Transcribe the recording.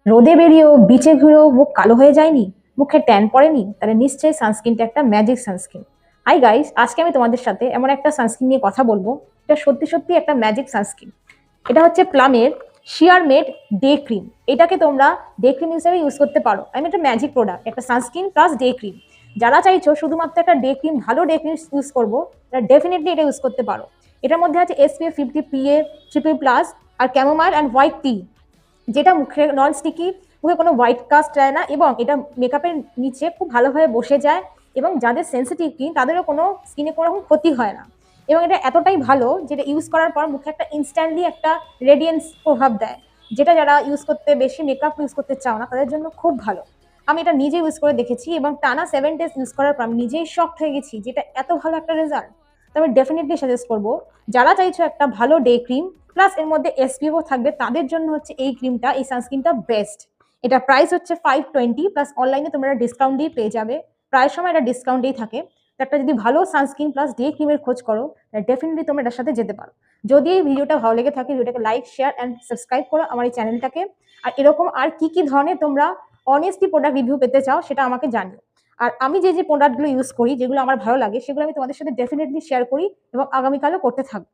রোদে বেরিয়েও বিচে ঘুরেও মুখ কালো হয়ে যায়নি, মুখে ট্যান পড়েনি, তাহলে নিশ্চয়ই সানস্ক্রিনটা একটা ম্যাজিক সানস্ক্রিন। হাই গাইস, আজকে আমি তোমাদের সাথে এমন একটা সানস্ক্রিন নিয়ে কথা বলবো। এটা সত্যি সত্যি একটা ম্যাজিক সানস্ক্রিন। এটা হচ্ছে প্লামের শিয়ার মেড ডে ক্রিম। এটাকে তোমরা ডে ক্রিম হিসেবে ইউজ করতে পারো। আমি একটা ম্যাজিক প্রোডাক্ট, একটা সানস্ক্রিন প্লাস ডে ক্রিম। যারা চাইছো শুধুমাত্র একটা ডে ক্রিম, ভালো ডে ক্রিম ইউজ করবো, তারা ডেফিনেটলি এটা ইউজ করতে পারো। এটার মধ্যে আছে SPF 50 PA ট্রিপল প্লাস আর ক্যামোমাইল অ্যান্ড হোয়াইট টি, যেটা মুখে নন স্টিকি, মুখে কোনো হোয়াইট কাস্ট যায় না, এবং এটা মেকআপের নিচে খুব ভালোভাবে বসে যায়, এবং যাদের সেন্সিটিভ স্কিন তাদেরও কোনো স্কিনে কোনো রকম ক্ষতি হয় না। এবং এটা এতটাই ভালো যেটা ইউজ করার পর মুখে একটা ইনস্ট্যান্টলি একটা রেডিয়েন্স প্রভাব দেয়, যেটা যারা ইউজ করতে বেশি মেকআপ ইউজ করতে চাও না তাদের জন্য খুব ভালো। আমি এটা নিজে ইউজ করে দেখেছি এবং টানা 7 days ইউজ করার পর আমি নিজেই শকড হয়ে গেছি যেটা এত ভালো একটা রেজাল্ট। তো আমি ডেফিনেটলি সাজেস্ট করবো, যারা চাইছো একটা ভালো ডে ক্রিম প্লাস এর মধ্যে SPF থাকবে, তাদের জন্য হচ্ছে এই ক্রিমটা, এই সানস্ক্রিনটা বেস্ট। এটা প্রাইস হচ্ছে 520, প্লাস অনলাইনে তোমরা ডিসকাউন্ট দিয়ে পেয়ে যাবে। প্রায় সময় এটা ডিসকাউন্টেই থাকে। তো একটা যদি ভালো সানস্ক্রিন প্লাস ডে ক্রিমের খোঁজ করো, ডেফিনেটলি তোমরা এটার সাথে যেতে পারো। যদি এই ভিডিওটা ভালো লেগে থাকে, ভিডিওটাকে লাইক, শেয়ার অ্যান্ড সাবস্ক্রাইব করো আমার এই চ্যানেলটাকে। আর এরকম আর কি কি ধরনের তোমরা অনেস্টলি প্রোডাক্ট রিভিউ পেতে চাও সেটা আমাকে জানিও। আর আমি যে যে প্রোডাক্টগুলো ইউজ করি, যেগুলো আমার ভালো লাগে, সেগুলো আমি তোমাদের সাথে ডেফিনেটলি শেয়ার করি এবং আগামীকালও করতে থাকবো।